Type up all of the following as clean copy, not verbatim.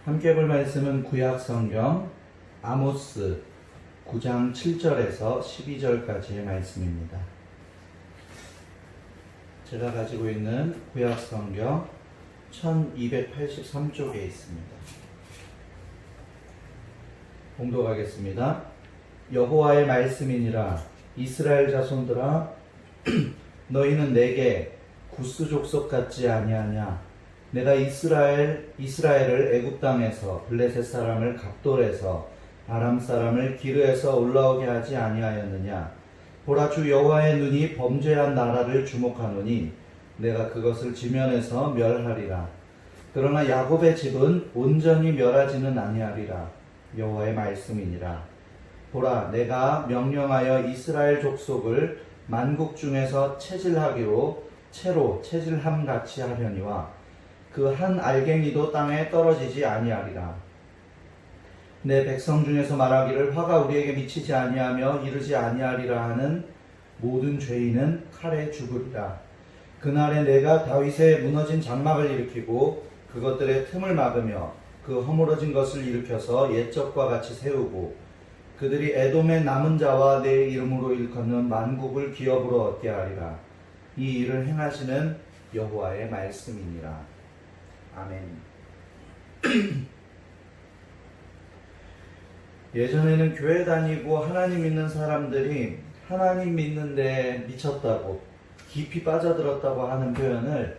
함께 볼 말씀은 구약 성경 아모스 9장 7절에서 12절까지의 말씀입니다. 제가 가지고 있는 구약 성경 1283쪽에 있습니다. 봉독하겠습니다. 여호와의 말씀이니라. 이스라엘 자손들아 너희는 내게 구스 족속 같지 아니하냐. 내가 이스라엘을 애굽 땅에서 블레셋 사람을 갑돌에서 아람 사람을 기르에서 올라오게 하지 아니하였느냐. 보라, 주 여호와의 눈이 범죄한 나라를 주목하노니 내가 그것을 지면에서 멸하리라. 그러나 야곱의 집은 온전히 멸하지는 아니하리라. 여호와의 말씀이니라. 보라, 내가 명령하여 이스라엘 족속을 만국 중에서 채질하기로 채로 채질함 같이 하려니와 그 한 알갱이도 땅에 떨어지지 아니하리라. 내 백성 중에서 말하기를 화가 우리에게 미치지 아니하며 이르지 아니하리라 하는 모든 죄인은 칼에 죽으리라. 그날에 내가 다윗의 무너진 장막을 일으키고 그것들의 틈을 막으며 그 허물어진 것을 일으켜서 옛적과 같이 세우고 그들이 에돔의 남은 자와 내 이름으로 일컫는 만국을 기업으로 얻게 하리라. 이 일을 행하시는 여호와의 말씀이니라. 아멘. 예전에는 교회 다니고 하나님 믿는 사람들이 하나님 믿는데 미쳤다고 깊이 빠져들었다고 하는 표현을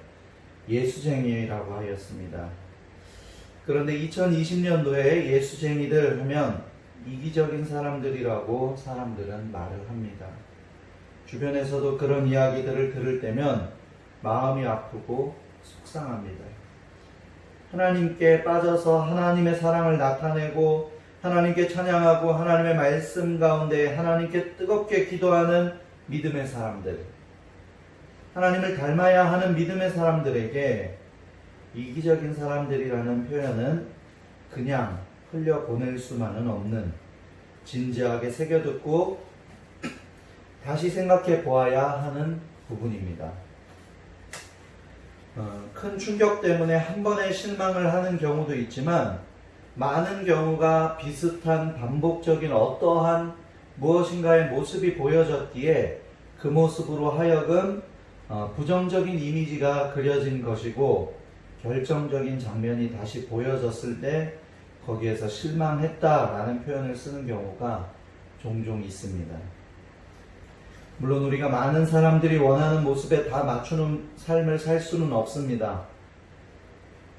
예수쟁이라고 하였습니다. 그런데 2020년도에 예수쟁이들 하면 이기적인 사람들이라고 사람들은 말을 합니다. 주변에서도 그런 이야기들을 들을 때면 마음이 아프고 속상합니다. 하나님께 빠져서 하나님의 사랑을 나타내고 하나님께 찬양하고 하나님의 말씀 가운데 하나님께 뜨겁게 기도하는 믿음의 사람들, 하나님을 닮아야 하는 믿음의 사람들에게 이기적인 사람들이라는 표현은 그냥 흘려보낼 수만은 없는, 진지하게 새겨듣고 다시 생각해 보아야 하는 부분입니다. 큰 충격 때문에 한 번에 실망을 하는 경우도 있지만 많은 경우가 비슷한 반복적인 어떠한 무엇인가의 모습이 보여졌기에 그 모습으로 하여금 부정적인 이미지가 그려진 것이고 결정적인 장면이 다시 보여졌을 때 거기에서 실망했다라는 표현을 쓰는 경우가 종종 있습니다. 물론 우리가 많은 사람들이 원하는 모습에 다 맞추는 삶을 살 수는 없습니다.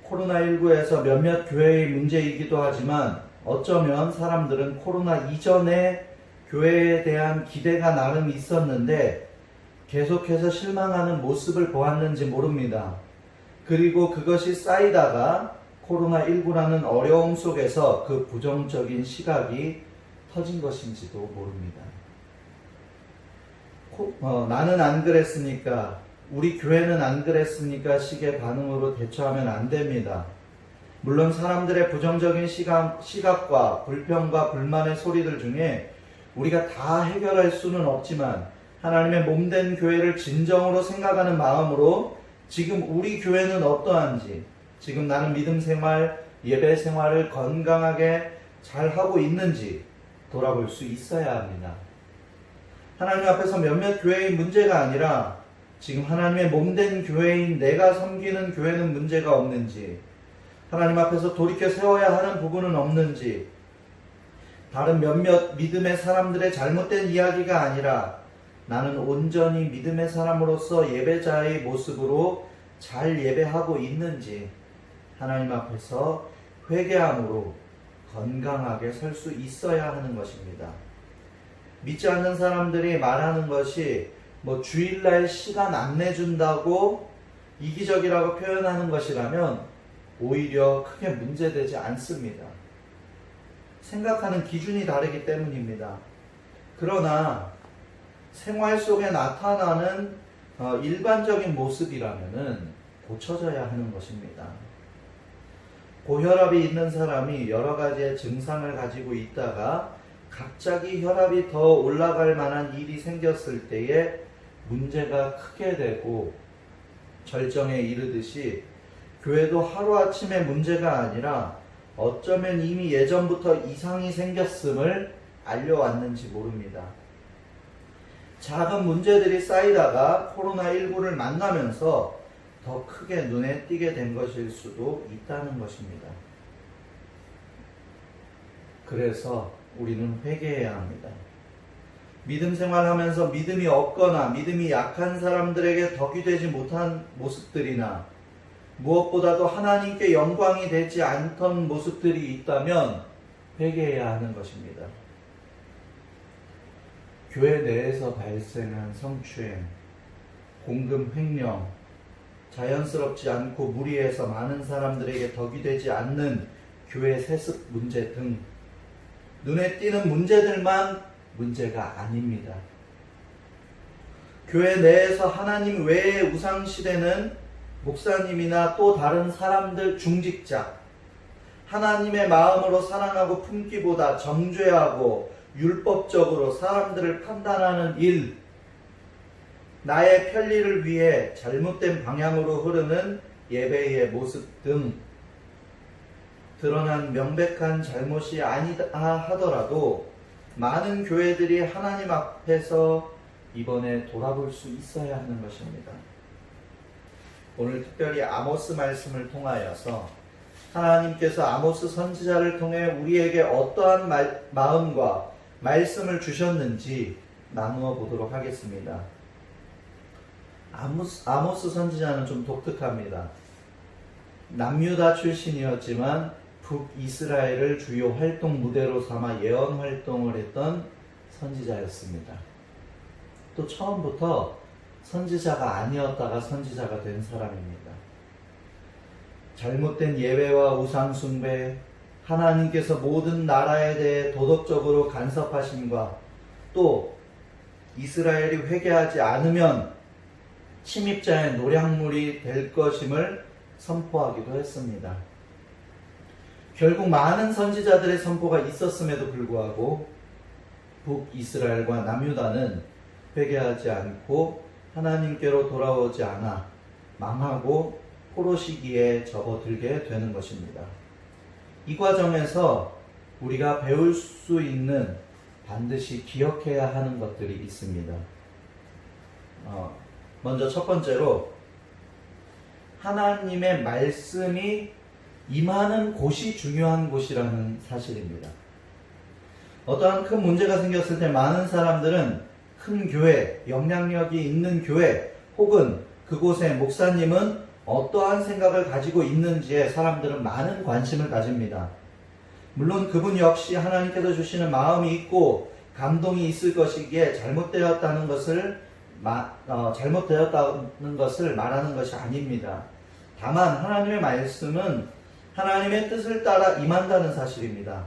코로나19에서 몇몇 교회의 문제이기도 하지만 어쩌면 사람들은 코로나 이전에 교회에 대한 기대가 나름 있었는데 계속해서 실망하는 모습을 보았는지 모릅니다. 그리고 그것이 쌓이다가 코로나19라는 어려움 속에서 그 부정적인 시각이 터진 것인지도 모릅니다. 나는 안 그랬으니까, 우리 교회는 안 그랬으니까 식의 반응으로 대처하면 안 됩니다. 물론 사람들의 부정적인 시각과 불평과 불만의 소리들 중에 우리가 다 해결할 수는 없지만 하나님의 몸된 교회를 진정으로 생각하는 마음으로 지금 우리 교회는 어떠한지, 지금 나는 믿음 생활, 예배 생활을 건강하게 잘 하고 있는지 돌아볼 수 있어야 합니다. 하나님 앞에서 몇몇 교회의 문제가 아니라 지금 하나님의 몸된 교회인 내가 섬기는 교회는 문제가 없는지, 하나님 앞에서 돌이켜 세워야 하는 부분은 없는지, 다른 몇몇 믿음의 사람들의 잘못된 이야기가 아니라 나는 온전히 믿음의 사람으로서 예배자의 모습으로 잘 예배하고 있는지 하나님 앞에서 회개함으로 건강하게 설 수 있어야 하는 것입니다. 믿지 않는 사람들이 말하는 것이 주일날 시간 안 내준다고 이기적이라고 표현하는 것이라면 오히려 크게 문제되지 않습니다. 생각하는 기준이 다르기 때문입니다. 그러나 생활 속에 나타나는 일반적인 모습이라면 고쳐져야 하는 것입니다. 고혈압이 있는 사람이 여러 가지의 증상을 가지고 있다가 갑자기 혈압이 더 올라갈 만한 일이 생겼을 때에 문제가 크게 되고 절정에 이르듯이 교회도 하루아침에 문제가 아니라 어쩌면 이미 예전부터 이상이 생겼음을 알려왔는지 모릅니다. 작은 문제들이 쌓이다가 코로나19를 만나면서 더 크게 눈에 띄게 된 것일 수도 있다는 것입니다. 그래서 우리는 회개해야 합니다. 믿음 생활하면서 믿음이 없거나 믿음이 약한 사람들에게 덕이 되지 못한 모습들이나 무엇보다도 하나님께 영광이 되지 않던 모습들이 있다면 회개해야 하는 것입니다. 교회 내에서 발생한 성추행, 공금 횡령, 자연스럽지 않고 무리해서 많은 사람들에게 덕이 되지 않는 교회 세습 문제 등 눈에 띄는 문제들만 문제가 아닙니다. 교회 내에서 하나님 외의 우상시대는 목사님이나 또 다른 사람들 중직자, 하나님의 마음으로 사랑하고 품기보다 정죄하고 율법적으로 사람들을 판단하는 일, 나의 편리를 위해 잘못된 방향으로 흐르는 예배의 모습 등 드러난 명백한 잘못이 아니다 하더라도 많은 교회들이 하나님 앞에서 이번에 돌아볼 수 있어야 하는 것입니다. 오늘 특별히 아모스 말씀을 통하여서 하나님께서 아모스 선지자를 통해 우리에게 어떠한 마음과 말씀을 주셨는지 나누어 보도록 하겠습니다. 아모스 선지자는 좀 독특합니다. 남유다 출신이었지만 북이스라엘을 주요 활동 무대로 삼아 예언 활동을 했던 선지자였습니다. 또 처음부터 선지자가 아니었다가 선지자가 된 사람입니다. 잘못된 예배와 우상숭배, 하나님께서 모든 나라에 대해 도덕적으로 간섭하심과 또 이스라엘이 회개하지 않으면 침입자의 노략물이 될 것임을 선포하기도 했습니다. 결국 많은 선지자들의 선포가 있었음에도 불구하고 북이스라엘과 남유다는 회개하지 않고 하나님께로 돌아오지 않아 망하고 포로 시기에 접어들게 되는 것입니다. 이 과정에서 우리가 배울 수 있는 반드시 기억해야 하는 것들이 있습니다. 먼저 첫 번째로 하나님의 말씀이 임하는 곳이 중요한 곳이라는 사실입니다. 어떠한 큰 문제가 생겼을 때 많은 사람들은 큰 교회, 영향력이 있는 교회 혹은 그곳의 목사님은 어떠한 생각을 가지고 있는지에 사람들은 많은 관심을 가집니다. 물론 그분 역시 하나님께서 주시는 마음이 있고 감동이 있을 것이기에 잘못되었다는 것을 말하는 것이 아닙니다. 다만 하나님의 말씀은 하나님의 뜻을 따라 임한다는 사실입니다.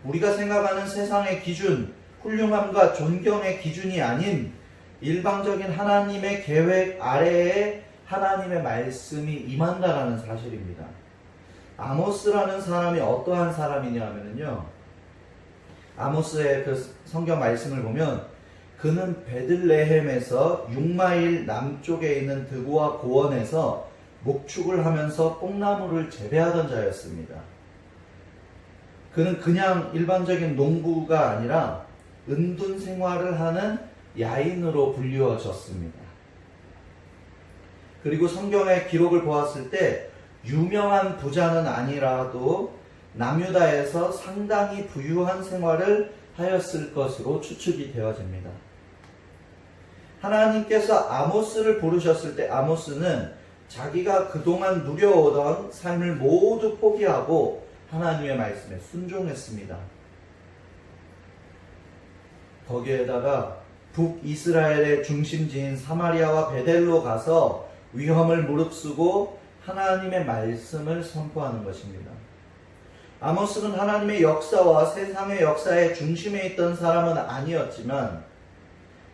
우리가 생각하는 세상의 기준, 훌륭함과 존경의 기준이 아닌 일방적인 하나님의 계획 아래에 하나님의 말씀이 임한다라는 사실입니다. 아모스라는 사람이 어떠한 사람이냐 하면요, 아모스의 그 성경 말씀을 보면 그는 베들레헴에서 6마일 남쪽에 있는 드고와 고원에서 목축을 하면서 뽕나무를 재배하던 자였습니다. 그는 그냥 일반적인 농부가 아니라 은둔 생활을 하는 야인으로 불리워졌습니다. 그리고 성경의 기록을 보았을 때 유명한 부자는 아니라도 남유다에서 상당히 부유한 생활을 하였을 것으로 추측이 되어집니다. 하나님께서 아모스를 부르셨을 때 아모스는 자기가 그동안 누려오던 삶을 모두 포기하고 하나님의 말씀에 순종했습니다. 거기에다가 북이스라엘의 중심지인 사마리아와 베델로 가서 위험을 무릅쓰고 하나님의 말씀을 선포하는 것입니다. 아모스는 하나님의 역사와 세상의 역사의 중심에 있던 사람은 아니었지만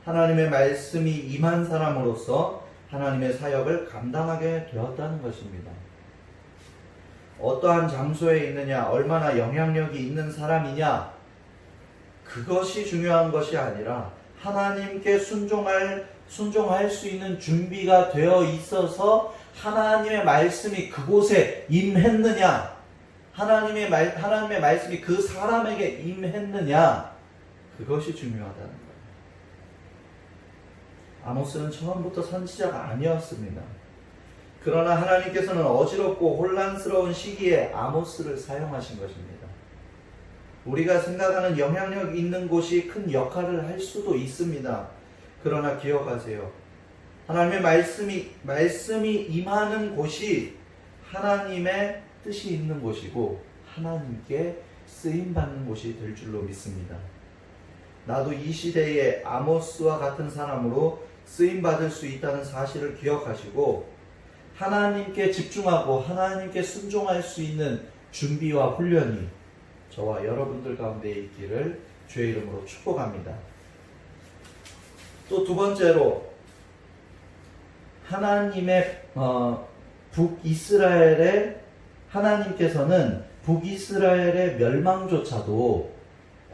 하나님의 말씀이 임한 사람으로서 하나님의 사역을 감당하게 되었다는 것입니다. 어떠한 장소에 있느냐, 얼마나 영향력이 있는 사람이냐, 그것이 중요한 것이 아니라 하나님께 순종할 수 있는 준비가 되어 있어서 하나님의 말씀이 그곳에 임했느냐, 하나님의 말씀이 그 사람에게 임했느냐, 그것이 중요하다는 거예요. 아모스는 처음부터 선지자가 아니었습니다. 그러나 하나님께서는 어지럽고 혼란스러운 시기에 아모스를 사용하신 것입니다. 우리가 생각하는 영향력 있는 곳이 큰 역할을 할 수도 있습니다. 그러나 기억하세요. 하나님의 말씀이 임하는 곳이 하나님의 뜻이 있는 곳이고 하나님께 쓰임받는 곳이 될 줄로 믿습니다. 나도 이 시대에 아모스와 같은 사람으로 쓰임받을 수 있다는 사실을 기억하시고 하나님께 집중하고 하나님께 순종할 수 있는 준비와 훈련이 저와 여러분들 가운데 있기를 주의 이름으로 축복합니다. 또 두 번째로 하나님께서는 북이스라엘의 멸망조차도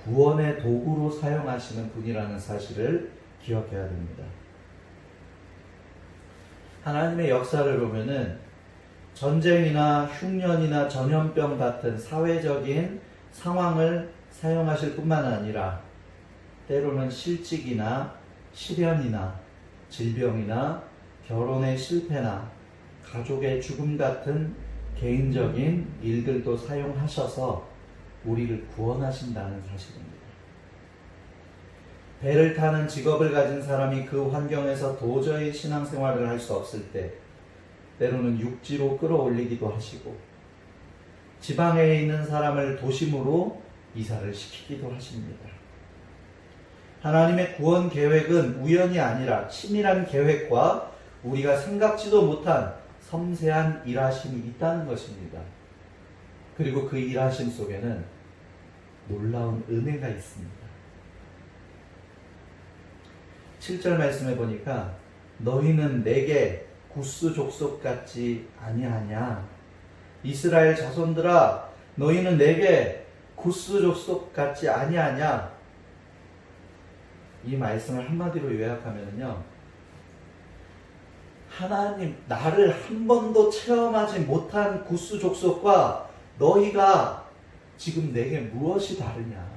구원의 도구로 사용하시는 분이라는 사실을 기억해야 됩니다. 하나님의 역사를 보면은 전쟁이나 흉년이나 전염병 같은 사회적인 상황을 사용하실 뿐만 아니라 때로는 실직이나 시련이나 질병이나 결혼의 실패나 가족의 죽음 같은 개인적인 일들도 사용하셔서 우리를 구원하신다는 사실입니다. 배를 타는 직업을 가진 사람이 그 환경에서 도저히 신앙생활을 할 수 없을 때 때로는 육지로 끌어올리기도 하시고 지방에 있는 사람을 도심으로 이사를 시키기도 하십니다. 하나님의 구원 계획은 우연이 아니라 치밀한 계획과 우리가 생각지도 못한 섬세한 일하심이 있다는 것입니다. 그리고 그 일하심 속에는 놀라운 은혜가 있습니다. 7절 말씀해 보니까 너희는 내게 구스 족속 같지 아니하냐. 이스라엘 자손들아, 너희는 내게 구스 족속 같지 아니하냐. 이 말씀을 한마디로 요약하면요, 하나님, 나를 한 번도 체험하지 못한 구스 족속과 너희가 지금 내게 무엇이 다르냐.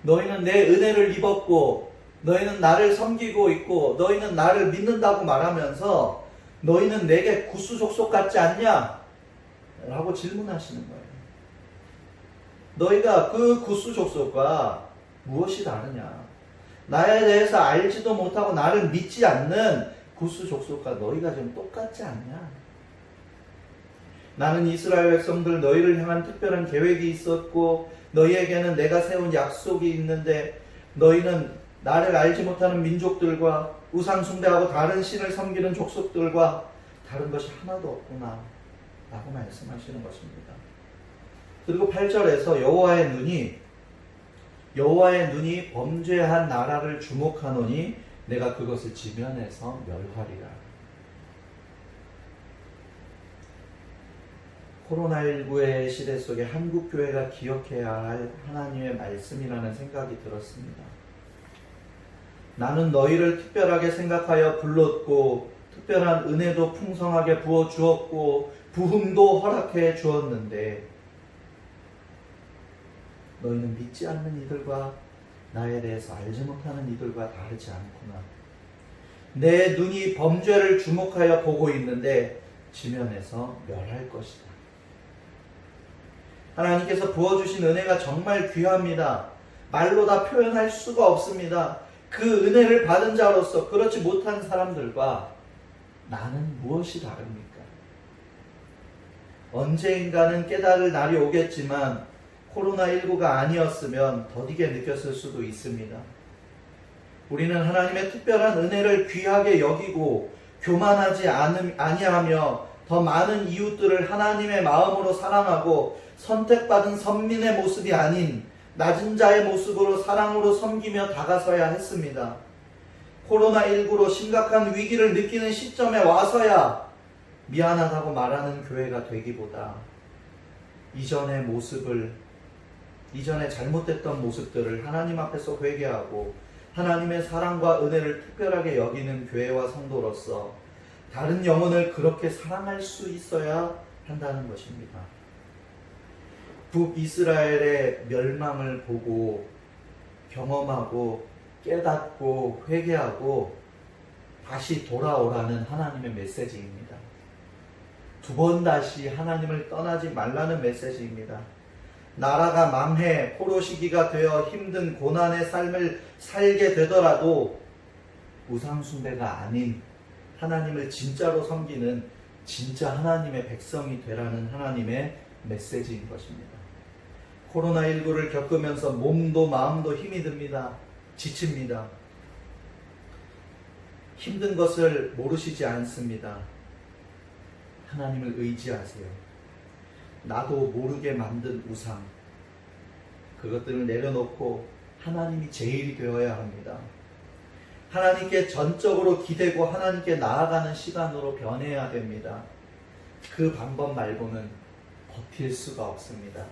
너희는 내 은혜를 입었고 너희는 나를 섬기고 있고 너희는 나를 믿는다고 말하면서 너희는 내게 구스 족속 같지 않냐? 라고 질문하시는 거예요. 너희가 그 구스 족속과 무엇이 다르냐? 나에 대해서 알지도 못하고 나를 믿지 않는 구스 족속과 너희가 지금 똑같지 않냐? 나는 이스라엘 백성들 너희를 향한 특별한 계획이 있었고 너희에게는 내가 세운 약속이 있는데 너희는 나를 알지 못하는 민족들과 우상 숭배하고 다른 신을 섬기는 족속들과 다른 것이 하나도 없구나 라고 말씀하시는 것입니다. 그리고 8절에서 여호와의 눈이 범죄한 나라를 주목하노니 내가 그것을 지면에서 멸하리라. 코로나19의 시대 속에 한국교회가 기억해야 할 하나님의 말씀이라는 생각이 들었습니다. 나는 너희를 특별하게 생각하여 불렀고 특별한 은혜도 풍성하게 부어주었고 부흥도 허락해 주었는데 너희는 믿지 않는 이들과 나에 대해서 알지 못하는 이들과 다르지 않구나. 내 눈이 범죄를 주목하여 보고 있는데 지면에서 멸할 것이다. 하나님께서 부어주신 은혜가 정말 귀합니다. 말로 다 표현할 수가 없습니다. 그 은혜를 받은 자로서 그렇지 못한 사람들과 나는 무엇이 다릅니까? 언젠가는 깨달을 날이 오겠지만 코로나19가 아니었으면 더디게 느꼈을 수도 있습니다. 우리는 하나님의 특별한 은혜를 귀하게 여기고 교만하지 아니하며 더 많은 이웃들을 하나님의 마음으로 사랑하고 선택받은 선민의 모습이 아닌 낮은 자의 모습으로 사랑으로 섬기며 다가서야 했습니다. 코로나19로 심각한 위기를 느끼는 시점에 와서야 미안하다고 말하는 교회가 되기보다 이전의 잘못됐던 모습들을 하나님 앞에서 회개하고 하나님의 사랑과 은혜를 특별하게 여기는 교회와 성도로서 다른 영혼을 그렇게 사랑할 수 있어야 한다는 것입니다. 북이스라엘의 멸망을 보고 경험하고 깨닫고 회개하고 다시 돌아오라는 하나님의 메시지입니다. 두 번 다시 하나님을 떠나지 말라는 메시지입니다. 나라가 망해 포로 시기가 되어 힘든 고난의 삶을 살게 되더라도 우상 숭배가 아닌 하나님을 진짜로 섬기는 진짜 하나님의 백성이 되라는 하나님의 메시지인 것입니다. 코로나19를 겪으면서 몸도 마음도 힘이 듭니다. 지칩니다. 힘든 것을 모르시지 않습니다. 하나님을 의지하세요. 나도 모르게 만든 우상, 그것들을 내려놓고 하나님이 제일이 되어야 합니다. 하나님께 전적으로 기대고 하나님께 나아가는 시간으로 변해야 됩니다. 그 방법 말고는 버틸 수가 없습니다.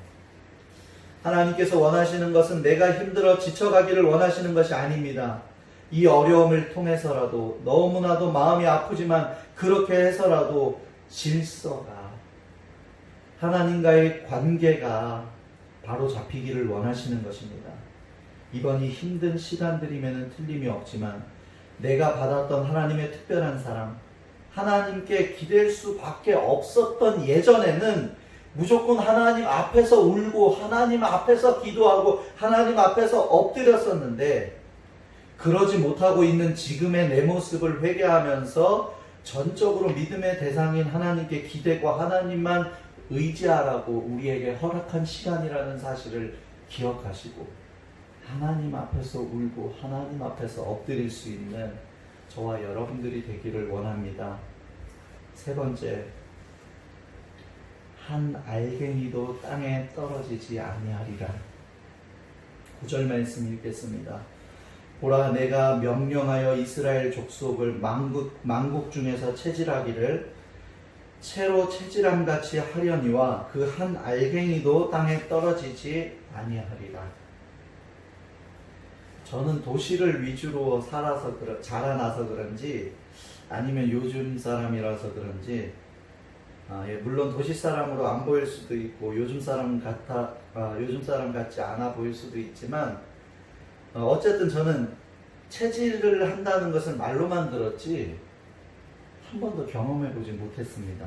하나님께서 원하시는 것은 내가 힘들어 지쳐가기를 원하시는 것이 아닙니다. 이 어려움을 통해서라도 너무나도 마음이 아프지만 그렇게 해서라도 질서가, 하나님과의 관계가 바로 잡히기를 원하시는 것입니다. 이번이 힘든 시간들이면 틀림이 없지만 내가 받았던 하나님의 특별한 사랑, 하나님께 기댈 수밖에 없었던 예전에는 무조건 하나님 앞에서 울고 하나님 앞에서 기도하고 하나님 앞에서 엎드렸었는데, 그러지 못하고 있는 지금의 내 모습을 회개하면서 전적으로 믿음의 대상인 하나님께 기대고 하나님만 의지하라고 우리에게 허락한 시간이라는 사실을 기억하시고 하나님 앞에서 울고 하나님 앞에서 엎드릴 수 있는 저와 여러분들이 되기를 원합니다. 세 번째, 한 알갱이도 땅에 떨어지지 아니하리라. 9절 말씀 읽겠습니다. 보라, 내가 명령하여 이스라엘 족속을 만국 중에서 채질하기를 채로 채질함같이 하려니와 그 한 알갱이도 땅에 떨어지지 아니하리라. 저는 도시를 위주로 자라나서 그런지 아니면 요즘 사람이라서 그런지 물론 도시 사람으로 안 보일 수도 있고 요즘 사람 같지 않아 보일 수도 있지만 어쨌든 저는 체질을 한다는 것을 말로만 들었지 한 번도 경험해 보지 못했습니다.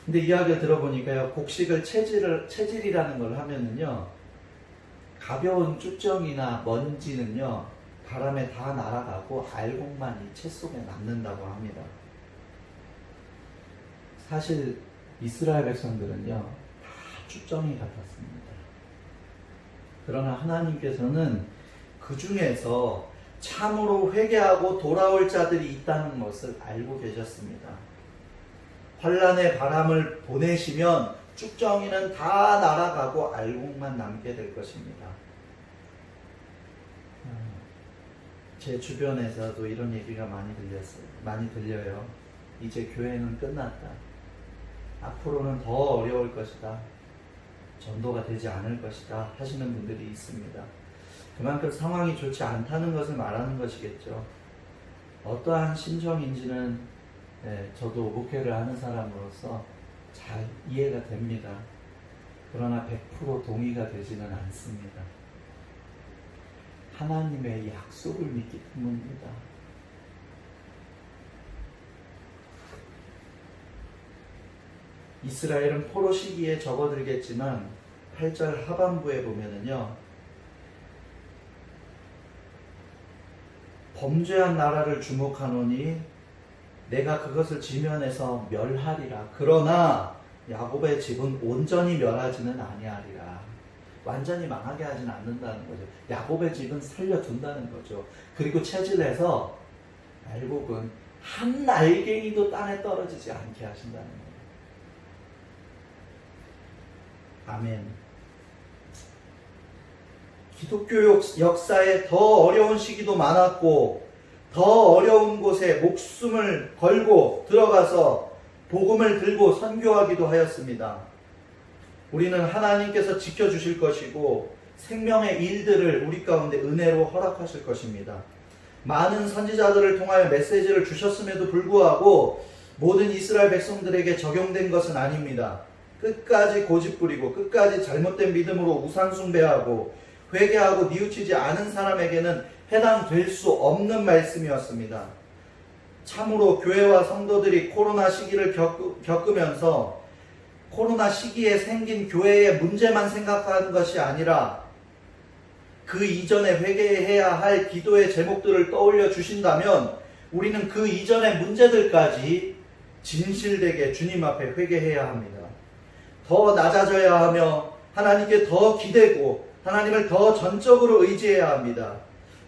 근데 이야기를 들어보니까요, 곡식을 체질이라는 걸 하면은요, 가벼운 쭉정이나 먼지는요 바람에 다 날아가고 알곡만 이 채 속에 남는다고 합니다. 사실 이스라엘 백성들은요 다 쭉정이 같았습니다. 그러나 하나님께서는 그 중에서 참으로 회개하고 돌아올 자들이 있다는 것을 알고 계셨습니다. 환란의 바람을 보내시면 쭉정이는 다 날아가고 알곡만 남게 될 것입니다. 제 주변에서도 이런 얘기가 많이 들려요. 이제 교회는 끝났다. 앞으로는 더 어려울 것이다. 전도가 되지 않을 것이다 하시는 분들이 있습니다. 그만큼 상황이 좋지 않다는 것을 말하는 것이겠죠. 어떠한 심정인지는 저도 목회를 하는 사람으로서 잘 이해가 됩니다. 그러나 100% 동의가 되지는 않습니다. 하나님의 약속을 믿기 때문입니다. 이스라엘은 포로 시기에 접어들겠지만 8절 하반부에 보면은요, 범죄한 나라를 주목하노니 내가 그것을 지면에서 멸하리라. 그러나 야곱의 집은 온전히 멸하지는 아니하리라. 완전히 망하게 하지는 않는다는 거죠. 야곱의 집은 살려둔다는 거죠. 그리고 체질해서 알곡은 한 알갱이도 땅에 떨어지지 않게 하신다는 거예요. 아멘. 기독교 역사에 더 어려운 시기도 많았고 더 어려운 곳에 목숨을 걸고 들어가서 복음을 들고 선교하기도 하였습니다. 우리는 하나님께서 지켜주실 것이고 생명의 일들을 우리 가운데 은혜로 허락하실 것입니다. 많은 선지자들을 통하여 메시지를 주셨음에도 불구하고 모든 이스라엘 백성들에게 적용된 것은 아닙니다. 끝까지 고집부리고 끝까지 잘못된 믿음으로 우상 숭배하고 회개하고 뉘우치지 않은 사람에게는 해당될 수 없는 말씀이었습니다. 참으로 교회와 성도들이 코로나 시기를 겪으면서 코로나 시기에 생긴 교회의 문제만 생각하는 것이 아니라 그 이전에 회개해야 할 기도의 제목들을 떠올려 주신다면 우리는 그 이전의 문제들까지 진실되게 주님 앞에 회개해야 합니다. 더 낮아져야 하며 하나님께 더 기대고 하나님을 더 전적으로 의지해야 합니다.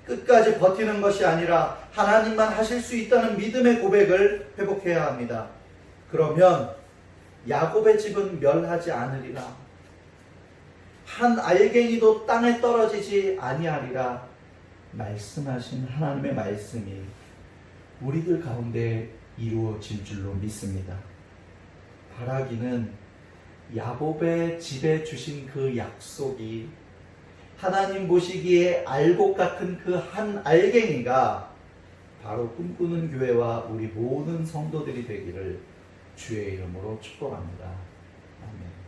끝까지 버티는 것이 아니라 하나님만 하실 수 있다는 믿음의 고백을 회복해야 합니다. 그러면 야곱의 집은 멸하지 않으리라. 한 알갱이도 땅에 떨어지지 아니하리라 말씀하신 하나님의 말씀이 우리들 가운데 이루어질 줄로 믿습니다. 바라기는 야곱의 집에 주신 그 약속이 하나님 보시기에 알곡 같은 그 한 알갱이가 바로 꿈꾸는 교회와 우리 모든 성도들이 되기를 주의 이름으로 축복합니다. 아멘.